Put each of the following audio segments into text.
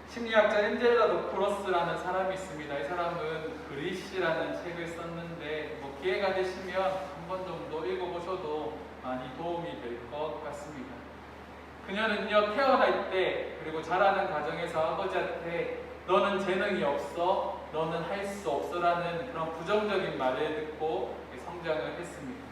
심리학자 엔젤라 노크로스라는 사람이 있습니다. 이 사람은 그릿이라는 책을 썼는데 기회가 되시면 한 번 정도 읽어보셔도 많이 도움이 될 것 같습니다. 그녀는요, 태어날 때 그리고 자라는 과정에서 아버지한테 너는 재능이 없어, 너는 할 수 없어라는 그런 부정적인 말을 듣고 성장을 했습니다.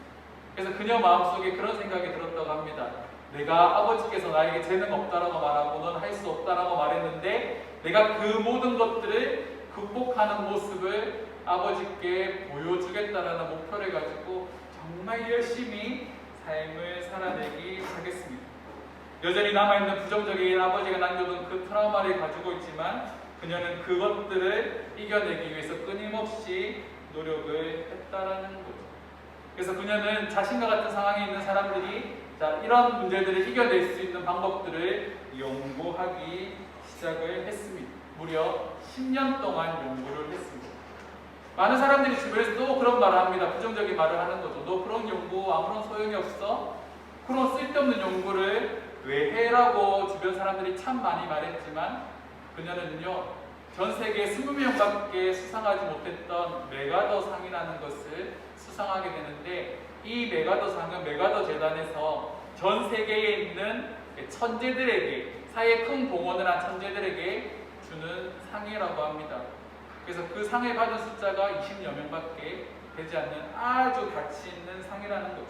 그래서 그녀 마음속에 그런 생각이 들었다고 합니다. 내가 아버지께서 나에게 재능 없다라고 말하고 너는 할 수 없다라고 말했는데 내가 그 모든 것들을 극복하는 모습을 아버지께 보여주겠다라는 목표를 가지고 정말 열심히 삶을 살아내기 시작했습니다. 여전히 남아있는 부정적인 아버지가 남겨둔 그 트라우마를 가지고 있지만 그녀는 그것들을 이겨내기 위해서 끊임없이 노력을 했다라는 거죠. 그래서 그녀는 자신과 같은 상황에 있는 사람들이 이런 문제들을 이겨낼 수 있는 방법들을 연구하기 시작을 했습니다. 무려 10년 동안 연구를 했습니다. 많은 사람들이 주변에서 또 그런 말을 합니다. 부정적인 말을 하는 거죠. 너 그런 연구 아무런 소용이 없어? 그런 쓸데없는 연구를 왜 해라고 주변 사람들이 참 많이 말했지만 그녀는요, 전 세계 20명밖에 수상하지 못했던 메가더 상이라는 것을 수상하게 되는데 이 메가더 상은 메가더 재단에서 전 세계에 있는 천재들에게, 사회에 큰 공헌을 한 천재들에게 주는 상이라고 합니다. 그래서 그 상을 받은 숫자가 20여 명밖에 되지 않는 아주 가치 있는 상이라는 거죠.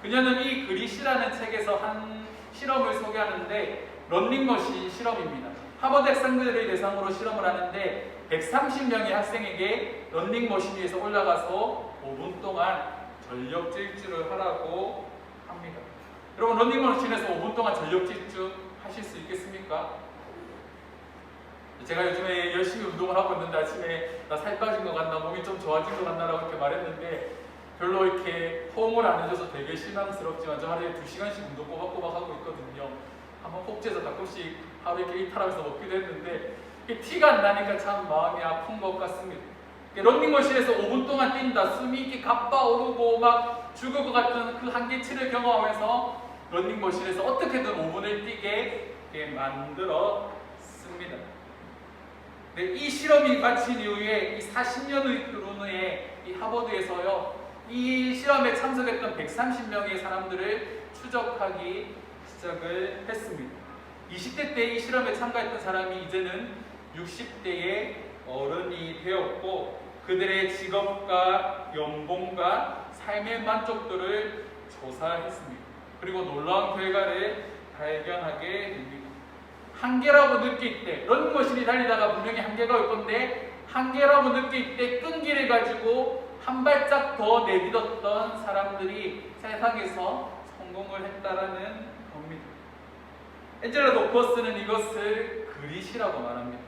그녀는 이 그릿이라는 책에서 한 실험을 소개하는데 런닝머신 실험입니다. 하버드 학생들을 대상으로 실험을 하는데 130명의 학생에게 런닝머신 위에서 올라가서 5분 동안 전력 질주를 하라고 합니다. 여러분, 런닝머신에서 5분 동안 전력 질주 하실 수 있겠습니까? 제가 요즘에 열심히 운동을 하고 있는데 아침에 나 살 빠진 것 같나, 몸이 좀 좋아진 것 같나라고 이렇게 말했는데 별로 이렇게 호응을 안 해줘서 되게 실망스럽지만 저 하루에 2시간씩 운동 꼬박꼬박 하고 있거든요. 한번 꼭지에서 가끔씩 하루 이렇게 이탈하면서 먹기도 했는데 티가 안 나니까 참 마음이 아픈 것 같습니다. 런닝머신에서 5분 동안 뛴다, 숨이 이렇게 가빠오르고 막 죽을 것 같은 그 한계치를 경험하면서 런닝머신에서 어떻게든 5분을 뛰게 만들었습니다. 네, 이 실험이 마친 이후에 이 40년의 후에 이 하버드에서요, 이 실험에 참석했던 130명의 사람들을 추적하기 시작을 했습니다. 20대 때 이 실험에 참가했던 사람이 이제는 60대의 어른이 되었고 그들의 직업과 연봉과 삶의 만족도를 조사했습니다. 그리고 놀라운 결과를 발견하게 됩니다. 한계라고 느낄 때, 런닝머신이 달리다가 분명히 한계가 올 건데 한계라고 느낄 때 끈기를 가지고 한 발짝 더 내딛었던 사람들이 세상에서 성공을 했다라는 겁니다. 엔젤라 노크로스는 이것을 그릿이라고 말합니다.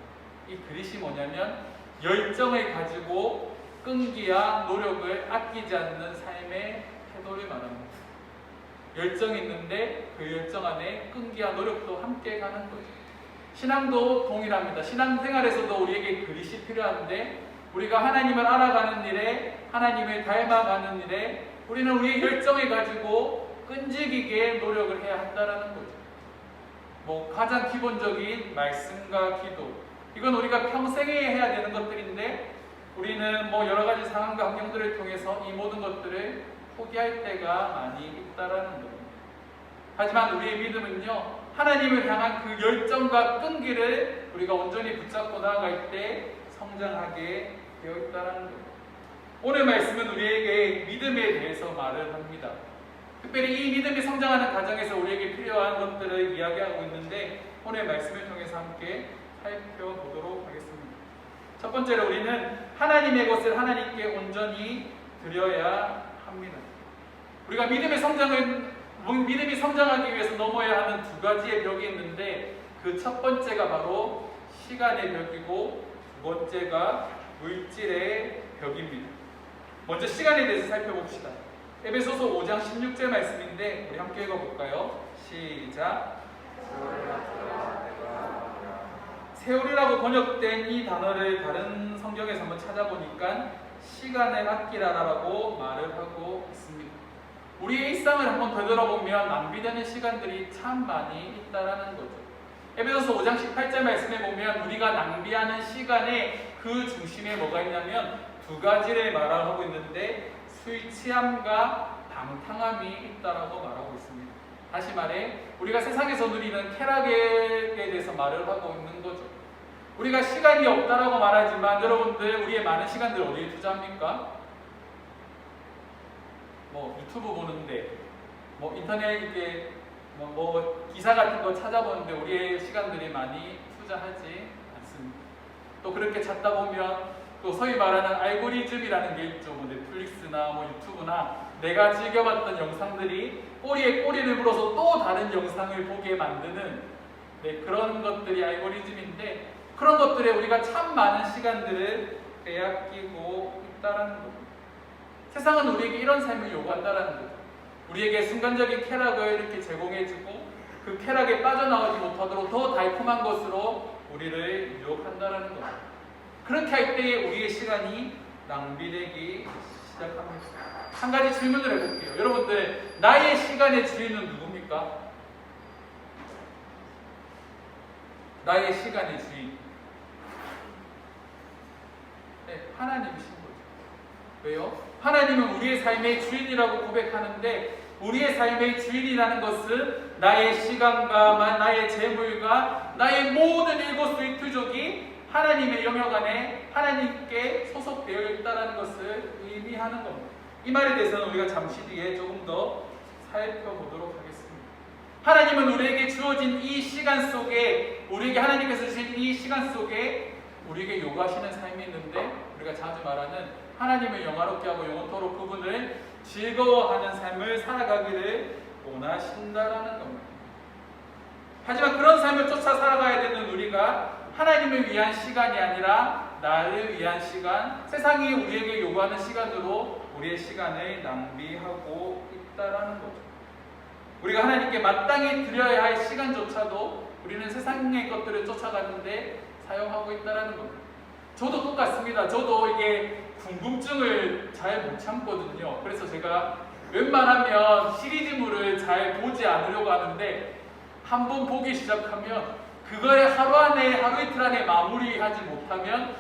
이 그릿이 뭐냐면 열정을 가지고 끈기와 노력을 아끼지 않는 삶의 태도를 말합니다. 열정이 있는데 그 열정 안에 끈기와 노력도 함께 가는 거죠. 신앙도 동일합니다. 신앙생활에서도 우리에게 그릿이 필요한데 우리가 하나님을 알아가는 일에, 하나님을 닮아가는 일에 우리는 우리의 열정을 가지고 끈질기게 노력을 해야 한다는 거죠. 가장 기본적인 말씀과 기도, 이건 우리가 평생에 해야 되는 것들인데 우리는 여러 가지 상황과 환경들을 통해서 이 모든 것들을 포기할 때가 많이 있다라는 겁니다. 하지만 우리의 믿음은요, 하나님을 향한 그 열정과 끈기를 우리가 온전히 붙잡고 나아갈 때 성장하게 되어 있다는 겁니다. 오늘 말씀은 우리에게 믿음에 대해서 말을 합니다. 특별히 이 믿음이 성장하는 과정에서 우리에게 필요한 것들을 이야기하고 있는데 오늘 말씀을 통해서 함께 살펴보도록 하겠습니다. 첫 번째로 우리는 하나님의 것을 하나님께 온전히 드려야 합니다. 우리가 믿음이 성장하기 위해서 넘어야 하는 두 가지의 벽이 있는데 그 첫 번째가 바로 시간의 벽이고 두 번째가 물질의 벽입니다. 먼저 시간에 대해서 살펴봅시다. 에베소서 5장 16절 말씀인데 우리 함께 읽어볼까요? 시작. 세월이라고 번역된 이 단어를 다른 성경에서 한번 찾아보니까 시간을 아끼라라고 말을 하고 있습니다. 우리의 일상을 한번 되돌아보면 낭비되는 시간들이 참 많이 있다라는 거죠. 에베소서 5장 18절 말씀에 보면 우리가 낭비하는 시간에 그 중심에 뭐가 있냐면 두 가지를 말하고 있는데 술 취함과 방탕함이 있다라고 말하고 있습니다. 다시 말해 우리가 세상에서 누리는 쾌락에 대해서 말을 하고 있는 거죠. 우리가 시간이 없다라고 말하지만 여러분들 우리의 많은 시간들 어디에 투자합니까? 뭐 유튜브 보는데 뭐 인터넷에 뭐 기사 같은 거 찾아보는데 우리의 시간들이 많이 투자하지 않습니다. 또 그렇게 찾다 보면 또 소위 말하는 알고리즘이라는 게 있죠. 뭐 넷플릭스나 뭐 유튜브나 내가 즐겨봤던 영상들이 꼬리에 꼬리를 물어서 또 다른 영상을 보게 만드는 그런 것들이 알고리즘인데 그런 것들에 우리가 참 많은 시간들을 빼앗기고 있다는 겁니다. 세상은 우리에게 이런 삶을 요구한다는 거죠. 우리에게 순간적인 쾌락을 이렇게 제공해주고 그 쾌락에 빠져나오지 못하도록 더 달콤한 것으로 우리를 유혹한다는 겁니다. 그렇게 할 때에 우리의 시간이 낭비되기 시작합니다. 한 가지 질문을 해볼게요. 여러분들 나의 시간의 주인은 누굽니까? 나의 시간의 주인 하나님이신 거죠. 왜요? 하나님은 우리의 삶의 주인이라고 고백하는데 우리의 삶의 주인이라는 것은 나의 시간과 나의 재물과 나의 모든 일거수일투족이 하나님의 영역 안에 하나님께 소속되어 있다는 것을 의미하는 겁니다. 이 말에 대해서는 우리가 잠시 뒤에 조금 더 살펴보도록 하겠습니다. 하나님은 우리에게 주어진 이 시간 속에 우리에게 하나님께서 주신 이 시간 속에 우리에게 요구하시는 삶이 있는데 우리가 자주 말하는 하나님을 영화롭게 하고 영원토록 그분을 즐거워하는 삶을 살아가기를 원하신다라는 겁니다. 하지만 그런 삶을 쫓아 살아가야 되는 우리가 하나님을 위한 시간이 아니라 나를 위한 시간, 세상이 우리에게 요구하는 시간으로 우리의 시간을 낭비하고 있다라는 거죠. 우리가 하나님께 마땅히 드려야 할 시간조차도 우리는 세상의 것들을 쫓아가는데 사용하고 있다라는 겁니다. 저도 똑같습니다. 저도 이게 궁금증을 잘 못 참거든요. 그래서 제가 웬만하면 시리즈물을 잘 보지 않으려고 하는데 한 번 보기 시작하면 그거를 하루 안에 하루 이틀 안에 마무리하지 못하면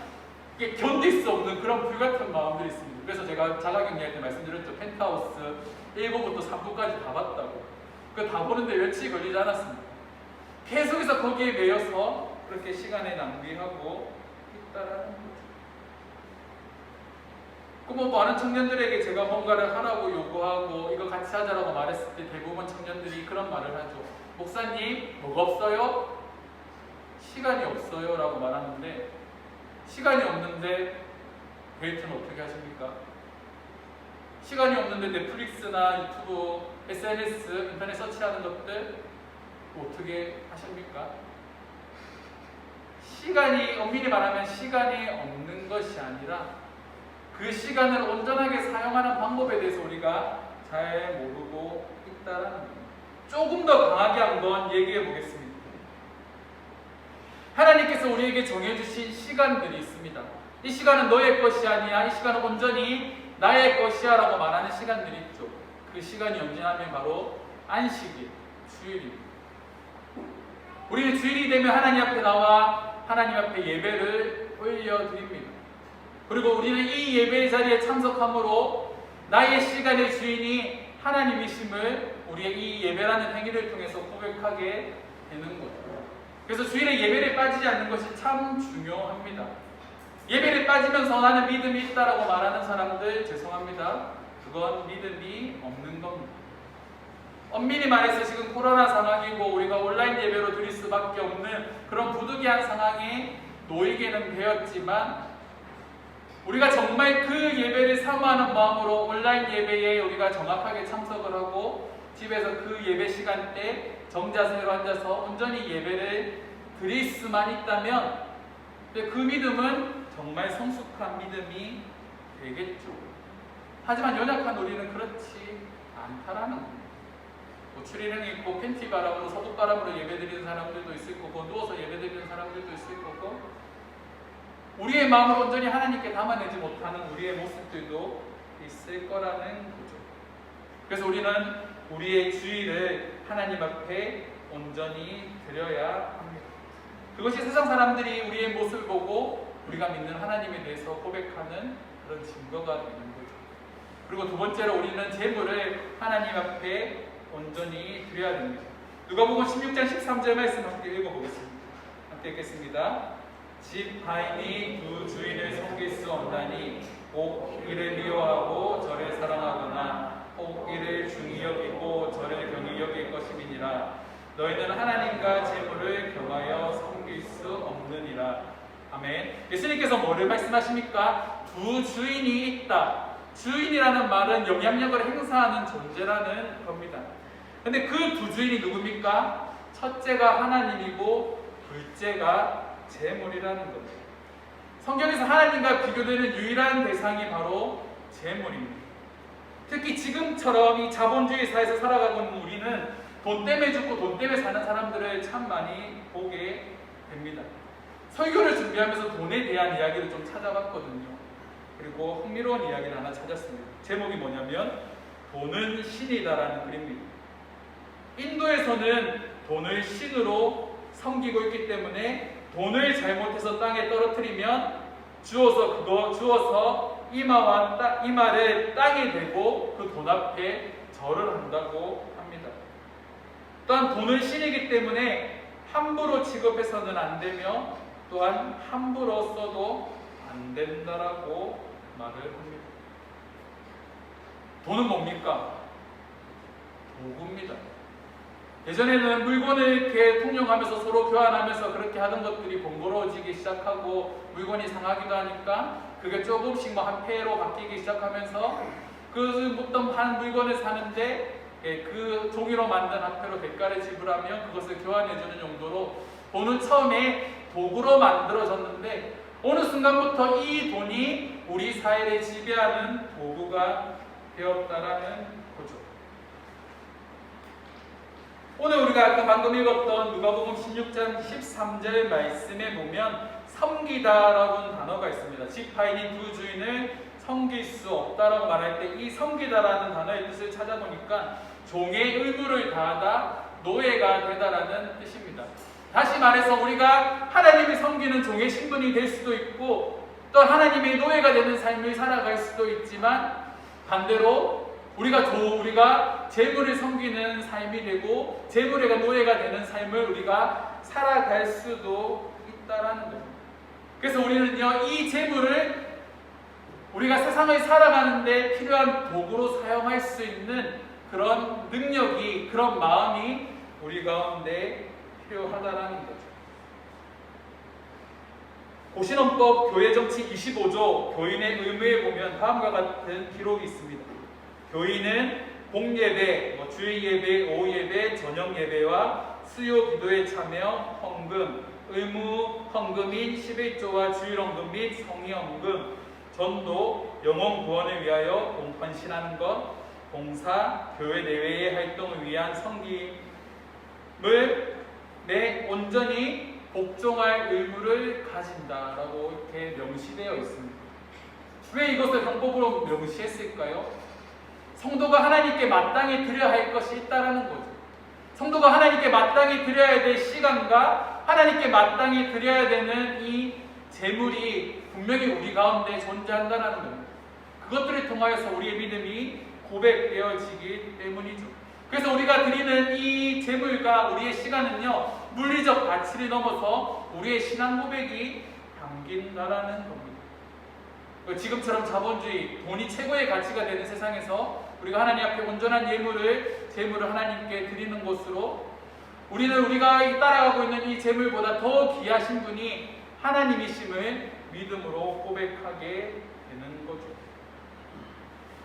이게 견딜 수 없는 그런 불같은 마음들이 있습니다. 그래서 제가 자가격리할 때 말씀드렸죠. 펜트하우스 1부부터 3부까지 다 봤다고. 그거 다 보는데 며칠 걸리지 않았습니다. 계속해서 거기에 매여서 그렇게 시간을 낭비하고 있다라는 거죠. 뭐 많은 청년들에게 제가 뭔가를 하라고 요구하고 이거 같이 하자라고 말했을 때 대부분 청년들이 그런 말을 하죠. 목사님 뭐가 없어요? 시간이 없어요 라고 말하는데 시간이 없는데 데이트는 어떻게 하십니까? 시간이 없는데 넷플릭스나 유튜브, SNS, 인터넷 서치하는 것들 어떻게 하십니까? 시간이 엄밀히 말하면 시간이 없는 것이 아니라 그 시간을 온전하게 사용하는 방법에 대해서 우리가 잘 모르고 있다는 겁니다. 조금 더 강하게 한번 얘기해 보겠습니다. 하나님께서 우리에게 정해주신 시간들이 있습니다. 이 시간은 너의 것이 아니야. 이 시간은 온전히 나의 것이야 라고 말하는 시간들이 있죠. 그 시간이 언제냐면 바로 안식일, 주일입니다. 우리는 주일이 되면 하나님 앞에 나와 하나님 앞에 예배를 올려드립니다. 그리고 우리는 이 예배의 자리에 참석함으로 나의 시간의 주인이 하나님이심을 우리의 이 예배라는 행위를 통해서 고백하게 되는 거죠. 그래서 주일에 예배를 빠지지 않는 것이 참 중요합니다. 예배를 빠지면서 나는 믿음이 있다라고 말하는 사람들 죄송합니다. 그건 믿음이 없는 겁니다. 엄밀히 말해서 지금 코로나 상황이고 우리가 온라인 예배로 드릴 수밖에 없는 그런 부득이한 상황에 놓이게는 되었지만 우리가 정말 그 예배를 사모하는 마음으로 온라인 예배에 우리가 정확하게 참석을 하고 집에서 그 예배 시간대 정자세로 앉아서 온전히 예배를 드릴 수만 있다면 그 믿음은 정말 성숙한 믿음이 되겠죠. 하지만 연약한 우리는 그렇지 않다라는 겁니다. 뭐 추리닝 입고 팬티 바람으로 서독 바람으로 예배드리는 사람들도 있을 거고 누워서 예배드리는 사람들도 있을 거고 우리의 마음을 온전히 하나님께 담아내지 못하는 우리의 모습들도 있을 거라는 거죠. 그래서 우리는 우리의 주일을 하나님 앞에 온전히 드려야 합니다. 그것이 세상 사람들이 우리의 모습을 보고 우리가 믿는 하나님에 대해서 고백하는 그런 증거가 되는 거죠. 그리고 두 번째로 우리는 재물을 하나님 앞에 온전히 드려야 됩니다. 누가복음 16장 13절 말씀 함께 읽어보겠습니다. 함께 읽겠습니다. 집 하인이 두 주인을 섬길 수 없나니 꼭 이를 미워하고 저를 사랑하거나 꼭 이를 중히 여기고 저를 경히 여길 것임이니라. 너희는 하나님과 재물을 겸하여 섬길 수 없느니라. 아멘. 예수님께서 뭐를 말씀하십니까? 두 주인이 있다. 주인이라는 말은 영향력을 행사하는 존재라는 겁니다. 근데 그 두 주인이 누굽니까? 첫째가 하나님이고 둘째가 재물이라는 겁니다. 성경에서 하나님과 비교되는 유일한 대상이 바로 재물입니다. 특히 지금처럼 이 자본주의 사회에서 살아가고 있는 우리는 돈 때문에 죽고 돈 때문에 사는 사람들을 참 많이 보게 됩니다. 설교를 준비하면서 돈에 대한 이야기를 좀 찾아봤거든요. 그리고 흥미로운 이야기를 하나 찾았습니다. 제목이 뭐냐면 돈은 신이다라는 글입니다. 인도에서는 돈을 신으로 섬기고 있기 때문에 돈을 잘못해서 땅에 떨어뜨리면 주워서 이마를 땅에 대고 그 돈 앞에 절을 한다고 합니다. 또한 돈은 신이기 때문에 함부로 취급해서는 안 되며 또한 함부로 써도 안 된다라고 말을 합니다. 돈은 뭡니까? 도구입니다. 예전에는 물건을 이렇게 통용하면서 서로 교환하면서 그렇게 하던 것들이 번거로워지기 시작하고 물건이 상하기도 하니까 그게 조금씩 한 패로 바뀌기 시작하면서 그 어떤 한 물건을 사는데 그 종이로 만든 화폐로 대가를 지불하면 그것을 교환해주는 용도로 돈은 처음에 도구로 만들어졌는데 어느 순간부터 이 돈이 우리 사회를 지배하는 도구가 되었다라는 거죠. 오늘 우리가 아까 방금 읽었던 누가복음 16장 13절 말씀에 보면 섬기다라는 단어가 있습니다. 집 하인이 두 주인을 섬길 수 없다라고 말할 때 이 섬기다라는 단어의 뜻을 찾아보니까 종의 의무를 다하다, 노예가 되다라는 뜻입니다. 다시 말해서 우리가 하나님을 섬기는 종의 신분이 될 수도 있고 또 하나님의 노예가 되는 삶을 살아갈 수도 있지만 반대로 우리가 재물을 섬기는 삶이 되고 재물의 노예가 되는 삶을 우리가 살아갈 수도 있다라는 겁니다. 그래서 우리는요 이 재물을 우리가 세상을 살아가는데 필요한 도구로 사용할 수 있는 그런 능력이, 그런 마음이 우리 가운데 필요하다라는 거죠. 고신원법 교회정치 25조 교인의 의무에 보면 다음과 같은 기록이 있습니다. 교인은 공예배, 주일예배, 오후예배, 저녁예배와 수요 기도에 참여, 헌금, 의무 헌금인 11조와 주일헌금 및 성의헌금, 전도, 영혼 구원을 위하여 공헌신하는 것, 봉사, 교회 내외의 활동을 위한 섬김을 온전히 복종할 의무를 가진다라고 이렇게 명시되어 있습니다. 왜 이것을 방법으로 명시했을까요? 성도가 하나님께 마땅히 드려야 할 것이 있다라는 거죠. 성도가 하나님께 마땅히 드려야 될 시간과 하나님께 마땅히 드려야 되는 이 재물이 분명히 우리 가운데 존재한다는 겁니다. 그것들을 통하여서 우리의 믿음이 고백되어지기 때문이죠. 그래서 우리가 드리는 이 재물과 우리의 시간은요 물리적 가치를 넘어서 우리의 신앙 고백이 담긴다라는 겁니다. 지금처럼 자본주의, 돈이 최고의 가치가 되는 세상에서 우리가 하나님 앞에 온전한 재물을 하나님께 드리는 것으로 우리가 따라가고 있는 이 재물보다 더 귀하신 분이 하나님이심을 믿음으로 고백하게 되는 거죠.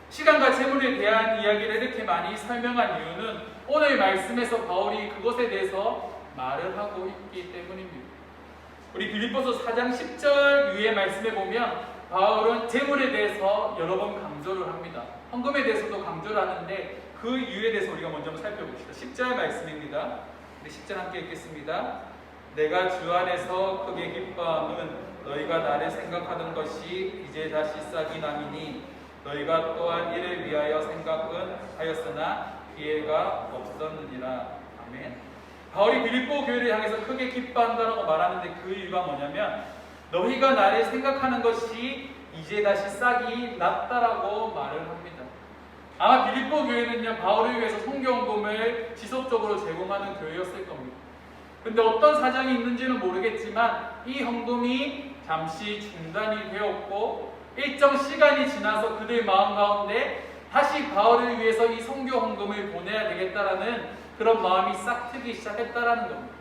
시간과 재물에 대한 이야기를 이렇게 많이 설명한 이유는 오늘 말씀에서 바울이 그것에 대해서 말을 하고 있기 때문입니다. 우리 빌립보서 4장 10절 위의 말씀에 보면 바울은 재물에 대해서 여러 번 강조를 합니다. 헌금에 대해서도 강조를 하는데 그 이유에 대해서 우리가 먼저 한번 살펴봅시다. 10절 말씀입니다. 우리 10절 함께 읽겠습니다. 내가 주 안에서 크게 기뻐함은 너희가 나를 생각하던 것이 이제 다시 싹이 남이니 너희가 또한 이를 위하여 생각은 하였으나 기회가 없었느니라. 아멘. 바울이 빌립보 교회를 향해서 크게 기뻐한다라고 말하는데 그 이유가 뭐냐면 너희가 나를 생각하는 것이 이제 다시 싹이 났다라고 말을 합니다. 아마 빌립보 교회는요, 바울을 위해서 성경금을 지속적으로 제공하는 교회였을 겁니다. 근데 어떤 사정이 있는지는 모르겠지만 이 헌금이 잠시 중단이 되었고 일정 시간이 지나서 그들 마음 가운데 다시 바울을 위해서 이 선교 헌금을 보내야 되겠다라는 그런 마음이 싹 트기 시작했다라는 겁니다.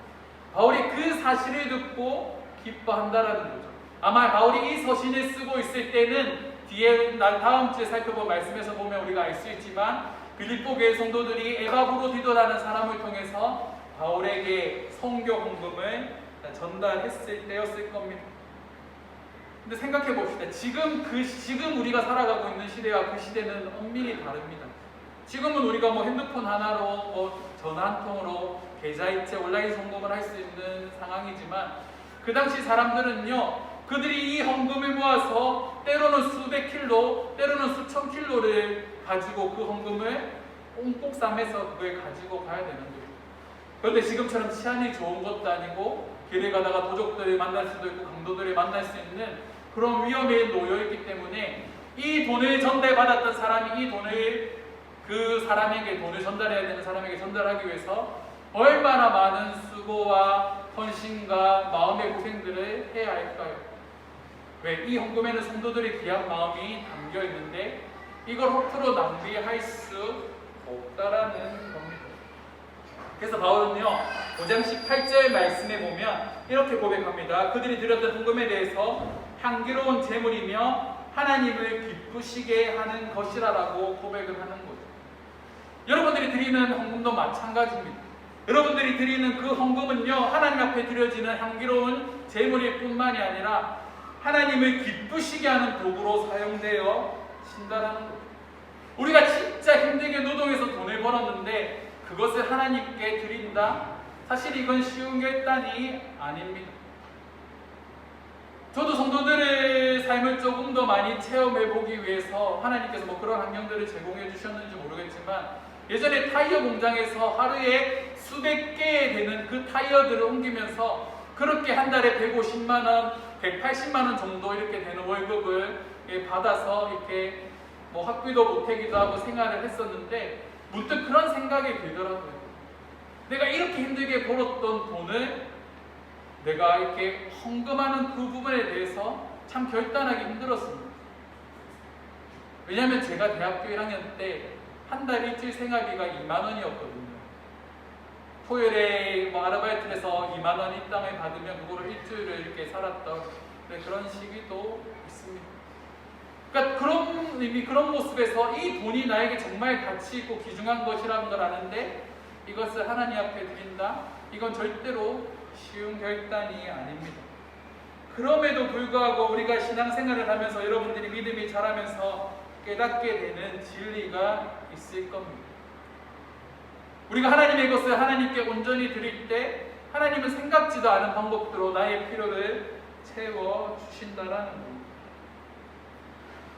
바울이 그 사실을 듣고 기뻐한다라는 거죠. 아마 바울이 이 서신을 쓰고 있을 때는 뒤에 다음 주에 살펴본 말씀에서 보면 우리가 알 수 있지만 빌립보 교회 성도들이 에바브로디도라는 사람을 통해서 바울에게 선교 헌금을 전달했을 때였을 겁니다. 근데 생각해 봅시다. 지금 우리가 살아가고 있는 시대와 그 시대는 엄밀히 다릅니다. 지금은 우리가 핸드폰 하나로 전화 한 통으로 계좌이체 온라인 송금을 할 수 있는 상황이지만 그 당시 사람들은요, 그들이 이 헌금을 모아서 때로는 수백 킬로, 때로는 수천 킬로를 가지고 그 헌금을 꽁꽁 싸매서 그걸 가지고 가야 되는 거예요. 그런데 지금처럼 치안이 좋은 것도 아니고 길에 가다가 도적들을 만날 수도 있고 강도들을 만날 수 있는 그런 위험에 놓여있기 때문에 이 돈을 전달받았던 사람이 이 돈을 그 사람에게 돈을 전달해야 되는 사람에게 전달하기 위해서 얼마나 많은 수고와 헌신과 마음의 고생들을 해야 할까요? 왜? 이 헌금에는 성도들의 귀한 마음이 담겨 있는데 이걸 허투루 낭비할 수 없다라는 겁니다. 그래서 바울은요, 5장 18절 말씀에 보면 이렇게 고백합니다. 그들이 드렸던 헌금에 대해서 향기로운 제물이며 하나님을 기쁘시게 하는 것이라고 고백을 하는 거죠. 여러분들이 드리는 헌금도 마찬가지입니다. 여러분들이 드리는 그 헌금은요, 하나님 앞에 드려지는 향기로운 제물일 뿐만이 아니라 하나님을 기쁘시게 하는 도구로 사용되어 신다라는 거죠. 우리가 진짜 힘들게 노동해서 돈을 벌었는데 그것을 하나님께 드린다? 사실 이건 쉬운 결단이 아닙니다. 저도 성도들의 삶을 조금 더 많이 체험해보기 위해서 하나님께서 그런 환경들을 제공해 주셨는지 모르겠지만 예전에 타이어 공장에서 하루에 수백 개 되는 그 타이어들을 옮기면서 그렇게 한 달에 150만 원, 180만 원 정도 이렇게 되는 월급을 받아서 이렇게 학비도 보태기도 하고 생활을 했었는데 문득 그런 생각이 들더라고요. 내가 이렇게 힘들게 벌었던 돈을 내가 이렇게 헌금하는 그 부분에 대해서 참 결단하기 힘들었습니다. 왜냐하면 제가 대학교 1학년 때 한 달 일주일 생활비가 2만 원이었거든요. 토요일에 아르바이트를 해서 2만 원 일당을 받으면 그거를 일주일을 이렇게 살았던 그런 시기도 있습니다. 그러니까 그런 모습에서 이 돈이 나에게 정말 가치 있고 귀중한 것이라는 걸 아는데 이것을 하나님 앞에 드린다? 이건 절대로 쉬운 결단이 아닙니다. 그럼에도 불구하고 우리가 신앙생활을 하면서 여러분들이 믿음이 자라면서 깨닫게 되는 진리가 있을 겁니다. 우리가 하나님의 것을 하나님께 온전히 드릴 때 하나님은 생각지도 않은 방법으로 나의 필요를 채워주신다라는 겁니다.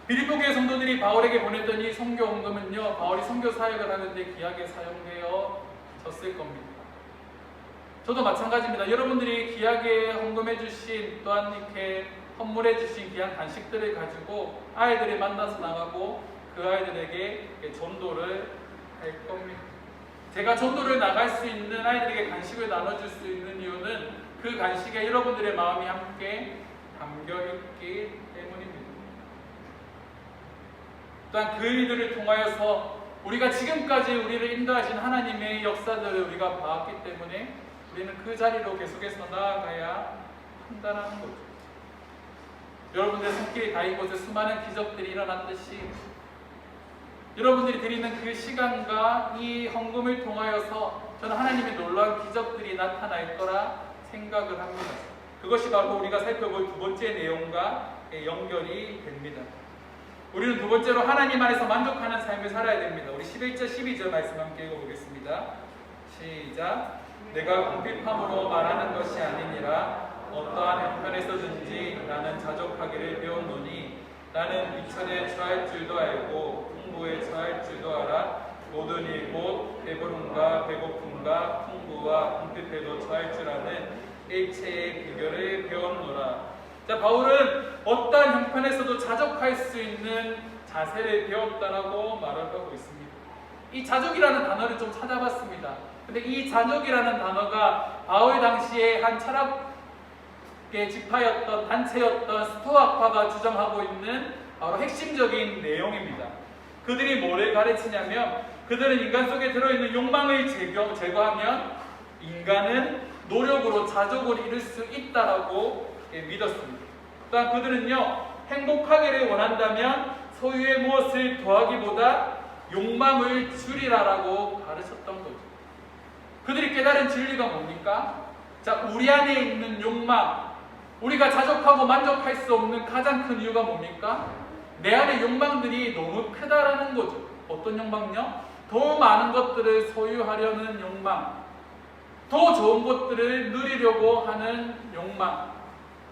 빌립보 교회 성도들이 바울에게 보냈던 이 선교 헌금은요, 바울이 선교 사역을 하는데 귀하게 사용되어졌을 겁니다. 저도 마찬가지입니다. 여러분들이 귀하게 헌금해 주신 또한 이렇게 선물해 주신 귀한 간식들을 가지고 아이들을 만나서 나가고 그 아이들에게 전도를 할 겁니다. 제가 전도를 나갈 수 있는 아이들에게 간식을 나눠줄 수 있는 이유는 그 간식에 여러분들의 마음이 함께 담겨있기 때문입니다. 또한 그 일들을 통하여서 우리가 지금까지 우리를 인도하신 하나님의 역사들을 우리가 봐왔기 때문에 우리는 그 자리로 계속해서 나아가야 한다는 거죠. 여러분들의 손길이 닿은 곳에 수많은 기적들이 일어났듯이 여러분들이 드리는 그 시간과 이 헌금을 통하여서 저는 하나님의 놀라운 기적들이 나타날 거라 생각을 합니다. 그것이 바로 우리가 살펴볼 두 번째 내용과 연결이 됩니다. 우리는 두 번째로 하나님 안에서 만족하는 삶을 살아야 됩니다. 우리 11절 12절 말씀 함께 읽어보겠습니다. 시작. 내가 궁핍함으로 말하는 것이 아니니라. 어떠한 형편에서든지 나는 자족하기를 배웠노니 나는 비천에 처할 줄도 알고 풍부에 처할 줄도 알아. 모든 이 곧 배부름과 배고픔과 풍부와 궁핍에도 처할 줄 아는 일체의 비결을 배웠노라. 자, 바울은 어떠한 형편에서도 자족할 수 있는 자세를 배웠다라고 말을 하고 있습니다. 이 자족이라는 단어를 좀 찾아봤습니다. 근데 이 자족이라는 단어가 바울 당시에 한 철학계 지파였던 단체였던 스토아파가 주장하고 있는 바로 핵심적인 내용입니다. 그들이 뭐를 가르치냐면 그들은 인간 속에 들어있는 욕망을 제거하면 인간은 노력으로 자족을 이룰 수 있다라고 믿었습니다. 또한 그들은요, 행복하기를 원한다면 소유의 무엇을 더하기보다 욕망을 줄이라라고 가르쳤던 거죠. 그들이 깨달은 진리가 뭡니까? 자, 우리 안에 있는 욕망, 우리가 자족하고 만족할 수 없는 가장 큰 이유가 뭡니까? 내 안에 욕망들이 너무 크다라는 거죠. 어떤 욕망요? 더 많은 것들을 소유하려는 욕망, 더 좋은 것들을 누리려고 하는 욕망,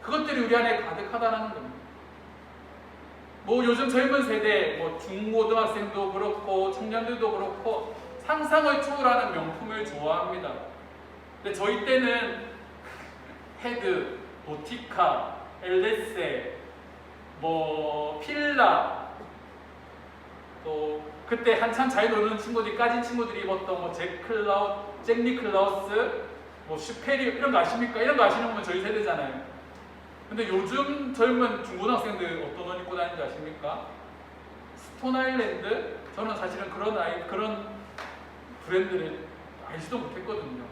그것들이 우리 안에 가득하다는 겁니다. 뭐 요즘 젊은 세대, 뭐 중고등학생도 그렇고 청년들도 그렇고 상상을 초월하는 명품을 좋아합니다. 근데 저희 때는 헤드, 보티카, 엘레세, 뭐 필라, 또 그때 한참 잘 노는 친구들이 까진 친구들이 입었던 뭐 잭 니클라우스, 뭐 슈페리 이런 거 아십니까? 이런 거 아시는 분은 저희 세대잖아요. 근데 요즘 젊은 중고등학생들 어떤 옷 입고 다니는지 아십니까? 스톤 아일랜드? 저는 사실은 그런 브랜드를 알지도 못했거든요.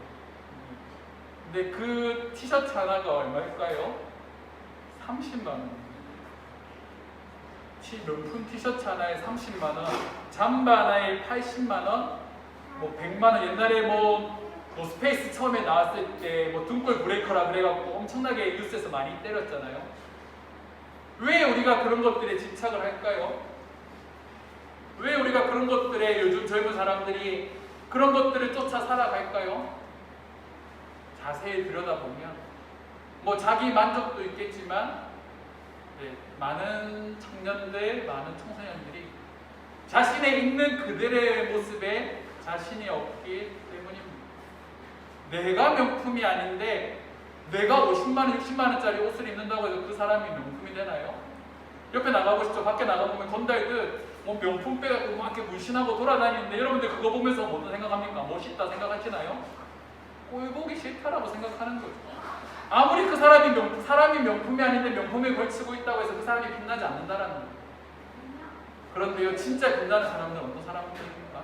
근데 그 티셔츠 하나가 얼마일까요? 30만 원. 명품 티셔츠 하나에 30만 원, 잠바 하나에 80만 원, 뭐 100만 원. 옛날에 뭐 스페이스 처음에 나왔을 때 뭐 등골 브레이커라 그래갖고 엄청나게 뉴스에서 많이 때렸잖아요. 왜 우리가 그런 것들에 집착을 할까요? 왜 우리가 그런 것들에 요즘 젊은 사람들이 그런 것들을 쫓아 살아갈까요? 자세히 들여다보면 뭐 자기 만족도 있겠지만 많은 청년들, 많은 청소년들이 자신의 있는 그들의 모습에 자신이 없기 때문입니다. 내가 명품이 아닌데 내가 50만원, 60만원짜리 옷을 입는다고 해서 그 사람이 명품이 되나요? 옆에 나가보시죠. 밖에 나가보면 건달들 뭐 명품 빼갖고 막 이렇게 물씬하고 돌아다니는데 여러분들 그거 보면서 뭐든 생각합니까? 멋있다 생각하시나요? 꼴보기 싫다라고 생각하는 거죠. 아무리 그 사람이 명품이 아닌데 명품에 걸치고 있다고 해서 그 사람이 빛나지 않는다라는 거예요. 그런데요, 진짜 빛나는 사람들은 어떤 사람들입니까?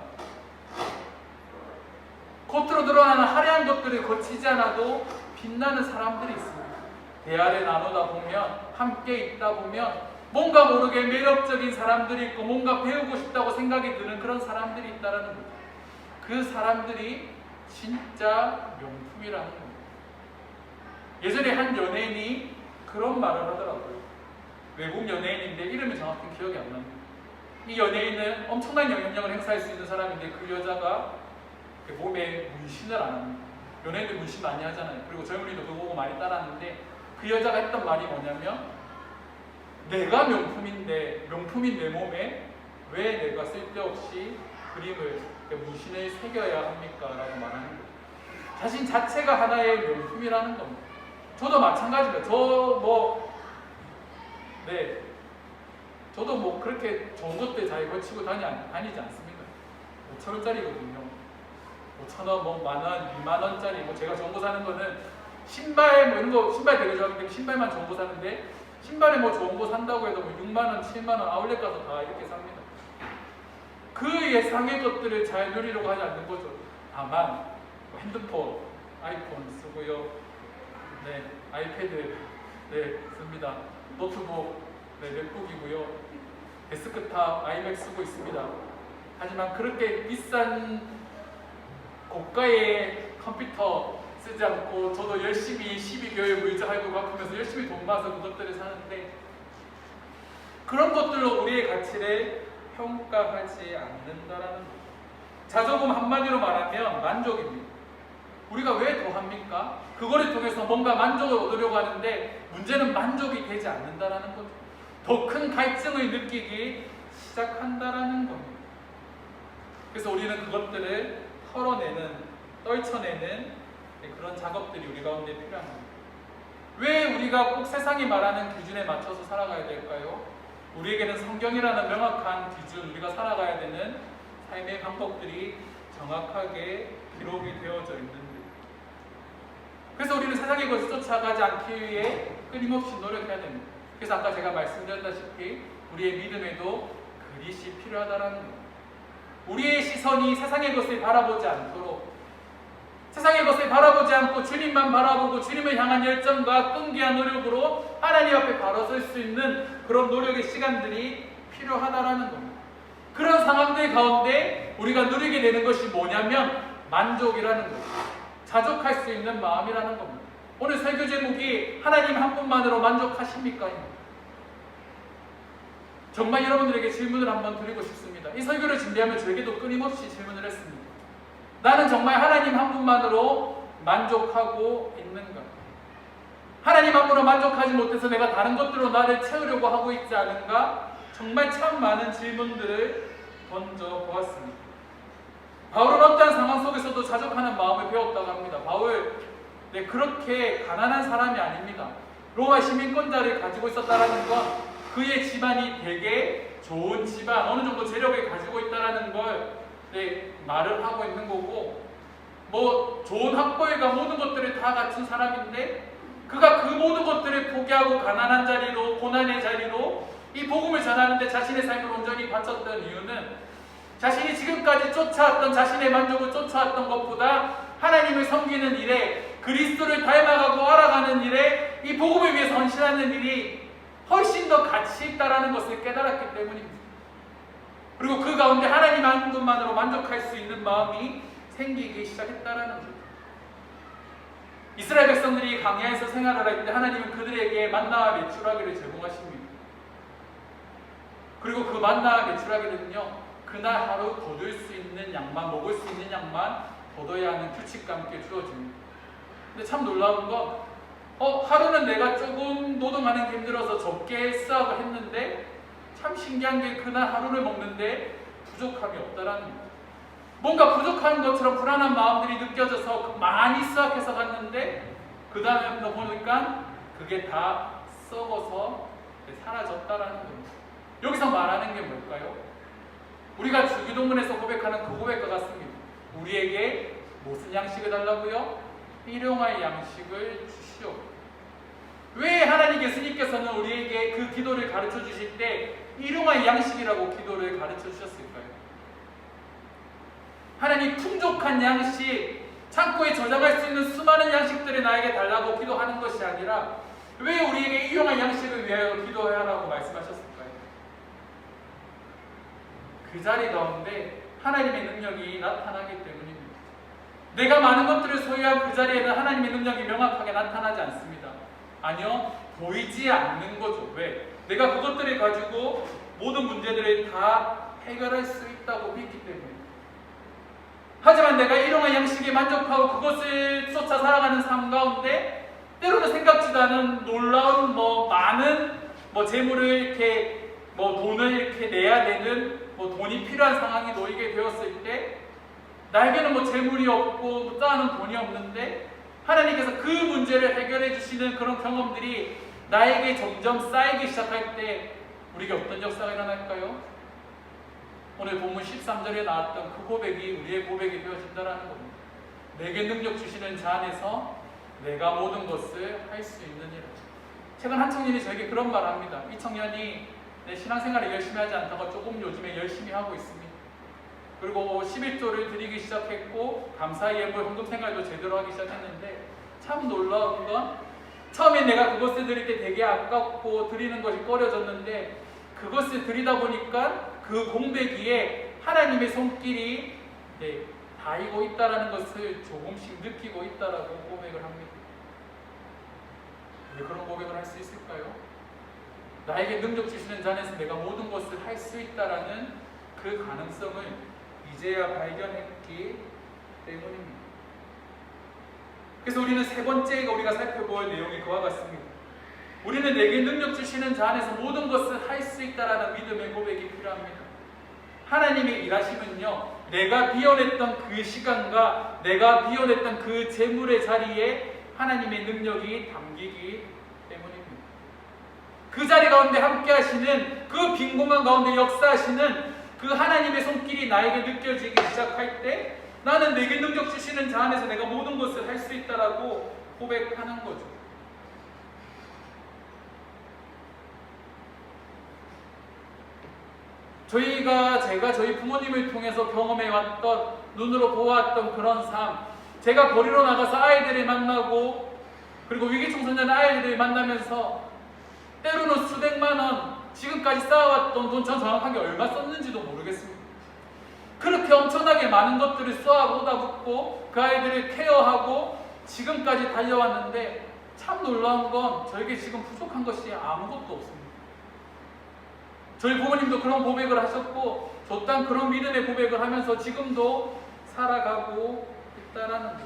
겉으로 드러나는 화려한 것들을 거치지 않아도 빛나는 사람들이 있습니다. 대화를 나누다 보면, 함께 있다 보면 뭔가 모르게 매력적인 사람들이 있고 뭔가 배우고 싶다고 생각이 드는 그런 사람들이 있다는 거죠. 그 사람들이 진짜 명품이라는 겁니다. 예전에 한 연예인이 그런 말을 하더라고요. 외국 연예인인데 이름이 정확히 기억이 안 납니다. 이 연예인은 엄청난 영향력을 행사할 수 있는 사람인데 그 여자가 몸에 문신을 안 합니다. 연예인들 문신 많이 하잖아요. 그리고 젊은이도 그거 보고 많이 따라하는데 그 여자가 했던 말이 뭐냐면 내가 명품인데 명품인 내 몸에 왜 내가 쓸데없이 그림을 문신을 새겨야 합니까? 라고 말하는 거예요. 자신 자체가 하나의 명품이라는 겁니다. 저도 마찬가지입니다. 저도 뭐 그렇게 좋은 것들 잘 걸치고 다니지 않습니다. 5,000원짜리거든요. 5,000원, 뭐 만원, 2만원짜리, 뭐 제가 좋은 거 사는 거는 신발, 뭐 이런 거, 신발 되게 좋아하기 때문에 신발만 좋은 거 사는데, 신발에 뭐 좋은 거 산다고 해도 뭐 6만원, 7만원 아울렛 가서 다 이렇게 삽니다. 그 예상의 것들을 잘 누리려고 하지 않는 거죠. 다만, 핸드폰, 아이폰 쓰고요. 아이패드, 씁니다. 노트북, 맥북이고요. 데스크탑, 아이맥 쓰고 있습니다. 하지만 그렇게 비싼 고가의 컴퓨터 쓰지 않고 저도 열심히 12개월 무이자 할부 갚으면서 열심히 돈 모아서 그것들을 사는데 그런 것들로 우리의 가치를 평가하지 않는다라는 거죠. 자조금 한마디로 말하면 만족입니다. 우리가 왜 더 합니까? 그거를 통해서 뭔가 만족을 얻으려고 하는데 문제는 만족이 되지 않는다라는 거죠. 더 큰 갈증을 느끼기 시작한다라는 겁니다. 그래서 우리는 그것들을 털어내는, 떨쳐내는 그런 작업들이 우리 가운데 필요합니다. 왜 우리가 꼭 세상이 말하는 기준에 맞춰서 살아가야 될까요? 우리에게는 성경이라는 명확한 기준, 우리가 살아가야 되는 삶의 방법들이 정확하게 기록이 되어져 있는데, 그래서 우리는 세상의 것을 쫓아가지 않기 위해 끊임없이 노력해야 됩니다. 그래서 아까 제가 말씀드렸다시피 우리의 믿음에도 그릿이 필요하다는 거예요. 우리의 시선이 세상의 것을 바라보지 않도록, 세상의 것을 바라보지 않고 주님만 바라보고 주님을 향한 열정과 끈기한 노력으로 하나님 앞에 바로 설 수 있는 그런 노력의 시간들이 필요하다라는 겁니다. 그런 상황들 가운데 우리가 누리게 되는 것이 뭐냐면 만족이라는 거예요. 자족할 수 있는 마음이라는 겁니다. 오늘 설교 제목이 하나님 한 분만으로 만족하십니까? 정말 여러분들에게 질문을 한번 드리고 싶습니다. 이 설교를 준비하면 저에게도 끊임없이 질문을 했습니다. 나는 정말 하나님 한 분만으로 만족하고 있는가? 하나님 한 분으로 만족하지 못해서 내가 다른 것들로 나를 채우려고 하고 있지 않은가? 정말 참 많은 질문들을 던져보았습니다. 바울은 어떠한 상황 속에서도 자족하는 마음을 배웠다고 합니다. 바울, 그렇게 가난한 사람이 아닙니다. 로마 시민권자를 가지고 있었다는 건 그의 집안이 되게 좋은 집안, 어느 정도 재력을 가지고 있다는 걸 말을 하고 있는 거고, 뭐 좋은 학벌과 모든 것들을 다 갖춘 사람인데 그가 그 모든 것들을 포기하고 가난한 자리로, 고난의 자리로 이 복음을 전하는데 자신의 삶을 온전히 바쳤던 이유는 자신이 지금까지 쫓아왔던, 자신의 만족을 쫓아왔던 것보다 하나님을 섬기는 일에, 그리스도를 닮아가고 알아가는 일에, 이 복음을 위해서 헌신하는 일이 훨씬 더 가치 있다라는 것을 깨달았기 때문입니다. 그리고 그 가운데 하나님 한 분만으로 만족할 수 있는 마음이 생기기 시작했다라는 거죠. 이스라엘 백성들이 광야에서 생활을 할 때 하나님은 그들에게 만나와 메추라기를 제공하십니다. 그리고 그 만나와 메추라기는요, 그날 하루 거둘 수 있는 양만, 먹을 수 있는 양만 거둬야 하는 규칙과 함께 주어집니다. 근데 참 놀라운 건 하루는 내가 조금 노동하는 게 힘들어서 적게 수확을 했는데 참 신기한 게 그날 하루를 먹는데 부족함이 없다라는 거예요. 뭔가 부족한 것처럼 불안한 마음들이 느껴져서 많이 수확해서 갔는데 그 다음에 보니까 그게 다 썩어서 사라졌다라는 겁니다. 여기서 말하는 게 뭘까요? 우리가 주기도문에서 고백하는 그 고백과 같습니다. 우리에게 무슨 양식을 달라고요? 일용할 양식을 주시오. 왜 하나님 예수님께서는 우리에게 그 기도를 가르쳐 주실 때 일용할 양식이라고 기도를 가르쳐 주셨을까요? 하나님 풍족한 양식, 창고에 저장할 수 있는 수많은 양식들을 나에게 달라고 기도하는 것이 아니라 왜 우리에게 일용할 양식을 위하여 기도하라고 말씀하셨을까요? 그 자리 가운데 하나님의 능력이 나타나기 때문입니다. 내가 많은 것들을 소유한 그 자리에는 하나님의 능력이 명확하게 나타나지 않습니다. 아니요, 보이지 않는 거죠. 왜? 내가 그것들을 가지고 모든 문제들을 다 해결할 수 있다고 믿기 때문에. 하지만 내가 일용할 양식에 만족하고 그것을 쫓아 살아가는 삶 가운데 때로는 생각지도 않은 놀라운 많은 재물을 이렇게 돈을 이렇게 내야 되는 돈이 필요한 상황이 놓이게 되었을 때 나에게는 재물이 없고 쌓아놓은 돈이 없는데 하나님께서 그 문제를 해결해 주시는 그런 경험들이 나에게 점점 쌓이기 시작할 때 우리에게 어떤 역사가 일어날까요? 오늘 본문 13절에 나왔던 그 고백이 우리의 고백이 되어진다는 겁니다. 내게 능력 주시는 자 안에서 내가 모든 것을 할 수 있느니라. 최근 한 청년이 저에게 그런 말을 합니다. 이 청년이 내 신앙생활을 열심히 하지 않다가 조금 요즘에 열심히 하고 있습니다. 그리고 11조를 드리기 시작했고 감사 예물 헌금 생활도 제대로 하기 시작했는데 참 놀라운 건 처음에 내가 그것을 드릴 때 되게 아깝고 드리는 것이 꺼려졌는데 그것을 드리다 보니까 그 공백 위에 하나님의 손길이 닿이고 있다는 것을 조금씩 느끼고 있다라고 고백을 합니다. 왜 그런 고백을 할 수 있을까요? 나에게 능력 주시는 자 안에서 내가 모든 것을 할 수 있다라는 그 가능성을 이제야 발견했기 때문입니다. 그래서 우리는 세 번째 우리가 살펴볼 내용이 그와 같습니다. 우리는 내게 능력 주시는 자 안에서 모든 것을 할 수 있다라는 믿음의 고백이 필요합니다. 하나님의 일하심은요, 내가 비워냈던 그 시간과 내가 비워냈던 그 재물의 자리에 하나님의 능력이 담기기 때문입니다. 그 자리 가운데 함께 하시는, 그 빈 공간 가운데 역사하시는 그 하나님의 손길이 나에게 느껴지기 시작할 때 나는 내게 능력 주시는 자 안에서 내가 모든 것을 할 수 있다라고 고백하는 거죠. 제가 저희 부모님을 통해서 경험해왔던, 눈으로 보았던 그런 삶, 제가 거리로 나가서 아이들을 만나고 그리고 위기청소년 아이들을 만나면서 때로는 수백만 원, 지금까지 쌓아왔던 돈, 전 정확하게 얼마 썼는지도 모르겠습니다. 그렇게 엄청나게 많은 것들을 쏟아붓고 그 아이들을 케어하고 지금까지 달려왔는데 참 놀라운 건 저에게 지금 부족한 것이 아무것도 없습니다. 저희 부모님도 그런 고백을 하셨고 저 또한 그런 믿음의 고백을 하면서 지금도 살아가고 있다라는 것.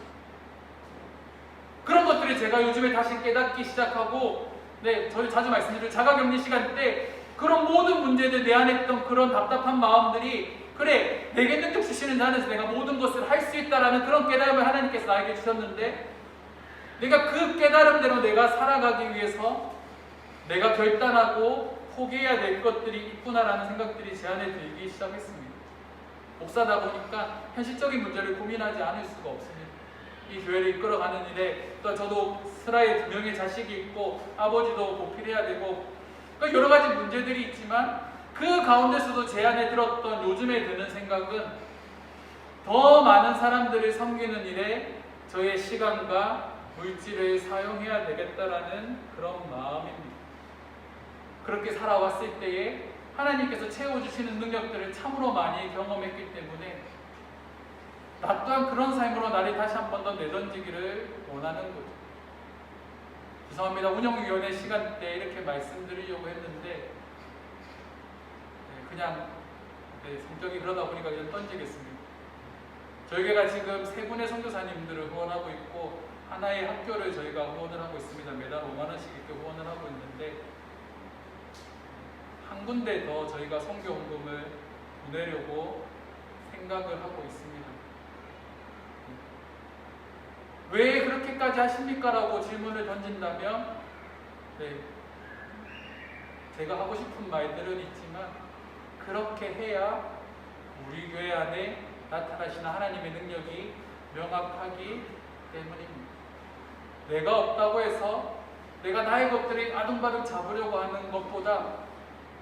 그런 것들을 제가 요즘에 다시 깨닫기 시작하고, 저희 자주 말씀드릴 자가격리 시간 때 그런 모든 문제들, 내 안에 있던 그런 답답한 마음들이, 그래 내게 능력 주시는 자 안에서 내가 모든 것을 할 수 있다라는 그런 깨달음을 하나님께서 나에게 주셨는데, 내가 그 깨달음대로 내가 살아가기 위해서 내가 결단하고 포기해야 될 것들이 있구나라는 생각들이 제 안에 들기 시작했습니다. 목사다 보니까 현실적인 문제를 고민하지 않을 수가 없습니다. 이 교회를 이끌어가는 일에 또 저도 스라의 2명의 자식이 있고 아버지도 보필해야 되고 여러 가지 문제들이 있지만, 그 가운데서도 제 안에 들었던, 요즘에 드는 생각은 더 많은 사람들을 섬기는 일에 저의 시간과 물질을 사용해야 되겠다라는 그런 마음입니다. 그렇게 살아왔을 때에 하나님께서 채워주시는 능력들을 참으로 많이 경험했기 때문에 나 또한 그런 삶으로 나를 다시 한 번 더 내던지기를 원하는 거죠. 죄송합니다. 운영위원회 시간 때 이렇게 말씀드리려고 했는데 그냥 성격이 그러다 보니까 그냥 던지겠습니다. 저희 교회가 지금 3분의 선교사님들을 후원하고 있고 하나의 학교를 저희가 후원을 하고 있습니다. 매달 5만 원씩 이렇게 후원을 하고 있는데 한 군데 더 저희가 선교 헌금을 보내려고 생각을 하고 있습니다. 왜 그렇게까지 하십니까? 라고 질문을 던진다면 제가 하고 싶은 말들은 있지만 그렇게 해야 우리 교회 안에 나타나시는 하나님의 능력이 명확하기 때문입니다. 내가 없다고 해서 내가 나의 것들을 아둥바둥 잡으려고 하는 것보다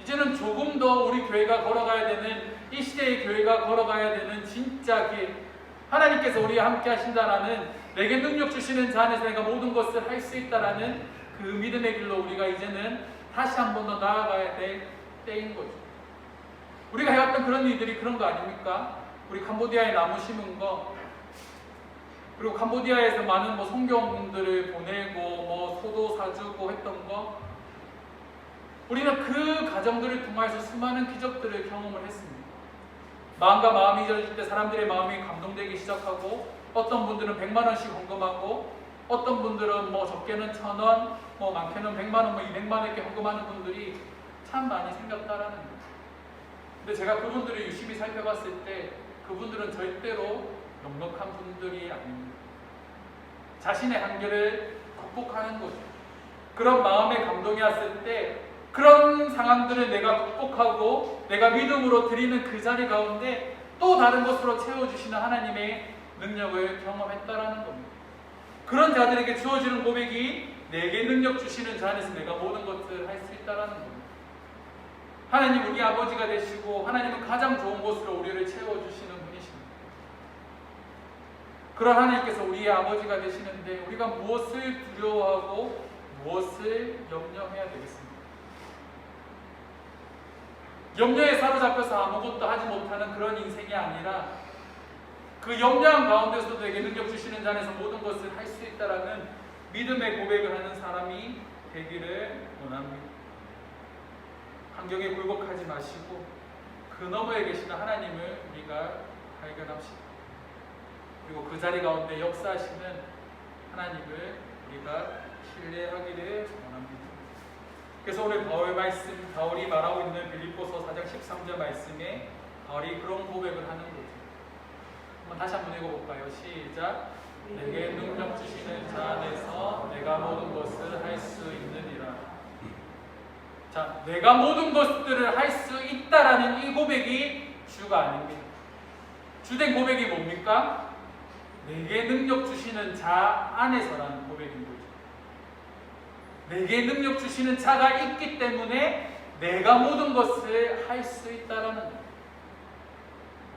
이제는 조금 더 우리 교회가 걸어가야 되는, 이 시대의 교회가 걸어가야 되는 진짜 길, 하나님께서 우리와 함께 하신다라는, 내게 능력 주시는 자 안에서 내가 모든 것을 할 수 있다라는 그 믿음의 길로 우리가 이제는 다시 한 번 더 나아가야 될 때인 거죠. 우리가 해왔던 그런 일들이 그런 거 아닙니까? 우리 캄보디아에 나무 심은 거, 그리고 캄보디아에서 많은 성경들을 보내고 소도 사주고 했던 거, 우리는 그 과정들을 통해서 수많은 기적들을 경험을 했습니다. 마음과 마음이 이어질 때 사람들의 마음이 감동되기 시작하고, 어떤 분들은 100만 원씩 헌금하고, 어떤 분들은 적게는 1,000원, 많게는 100만 원, 200만 원 이렇게 헌금하는 분들이 참 많이 생겼다라는 거예요. 근데 제가 그분들을 유심히 살펴봤을 때 그분들은 절대로 넉넉한 분들이 아닙니다. 자신의 한계를 극복하는 거죠. 그런 마음의 감동이 왔을 때 그런 상황들을 내가 극복하고 내가 믿음으로 드리는 그 자리 가운데 또 다른 것으로 채워주시는 하나님의 능력을 경험했다라는 겁니다. 그런 자들에게 주어지는 고백이 내게 능력 주시는 자 안에서 내가 모든 것을 할 수 있다라는 겁니다. 하나님 우리 아버지가 되시고 하나님은 가장 좋은 곳으로 우리를 채워주시는 분이십니다. 그런 하나님께서 우리의 아버지가 되시는데 우리가 무엇을 두려워하고 무엇을 염려해야 되겠습니까? 염려에 사로잡혀서 아무것도 하지 못하는 그런 인생이 아니라 그 염려한 가운데서도 내게 능력 주시는 자 안에서 모든 것을 할 수 있다라는 믿음의 고백을 하는 사람이 되기를 원합니다. 환경에 굴복하지 마시고 그 너머에 계시는 하나님을 우리가 발견합시다. 그리고 그 자리 가운데 역사하시는 하나님을 우리가 신뢰하기를 원합니다. 그래서 오늘 바울이 말하고 있는 빌립보서 4장 13절 말씀에 바울이 그런 고백을 하는 거죠. 다시 한번 읽어볼까요? 시작. 내게 능력 주시는 자 안에서 내가 모든 것을 할 수 있느니라. 자, 내가 모든 것들을 할 수 있다라는 이 고백이 주가 아닙니다. 주된 고백이 뭡니까? 내게 능력 주시는 자 안에서라는 고백인 거죠. 내게 능력 주시는 자가 있기 때문에 내가 모든 것을 할 수 있다라는 거예요.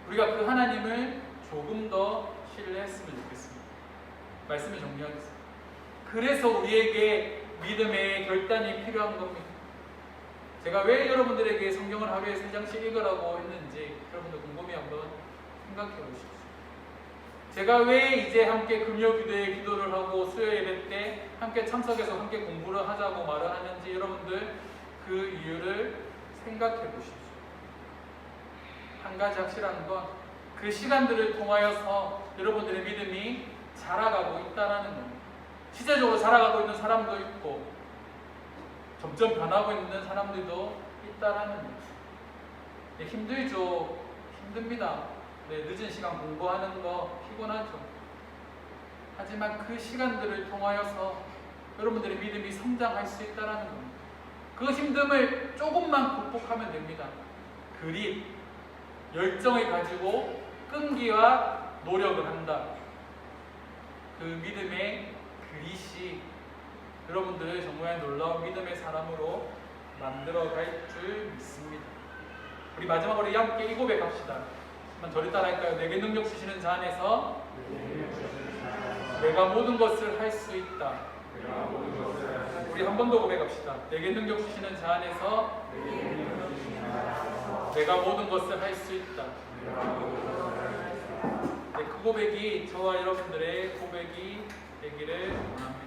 우리가 그 하나님을 조금 더 신뢰했으면 좋겠습니다. 말씀을 정리하겠습니다. 그래서 우리에게 믿음의 결단이 필요한 겁니다. 제가 왜 여러분들에게 성경을 하루에 3장씩 읽으라고 했는지 여러분들 곰곰이 한번 생각해 보십시오. 제가 왜 이제 함께 금요 기도에 기도를 하고 수요 예배 때 함께 참석해서 함께 공부를 하자고 말을 하는지 여러분들 그 이유를 생각해 보십시오. 한 가지 확실한 건 그 시간들을 통하여서 여러분들의 믿음이 자라가고 있다는 겁니다. 시대적으로 자라가고 있는 사람도 있고 점점 변하고 있는 사람들도 있다라는 거죠. 네, 힘들죠. 힘듭니다. 네, 늦은 시간 공부하는 거 피곤하죠. 하지만 그 시간들을 통하여서 여러분들의 믿음이 성장할 수 있다는 겁니다. 그 힘듦을 조금만 극복하면 됩니다. 그립, 열정을 가지고 끈기와 노력을 한다. 그 믿음의 그릿이 여러분들을 정말 놀라운 믿음의 사람으로 만들어갈 줄 믿습니다. 우리 마지막으로 함께 이 고백합시다. 한번 저를 따라할까요? 내게 능력 주시는 자 안에서 내가 모든 것을 할 수 있다. 우리 한 번 더 고백합시다. 내게 능력 주시는 자 안에서 내가 모든 것을 할 수 있다. 네, 그 고백이 저와 여러분들의 고백이 되기를 원합니다.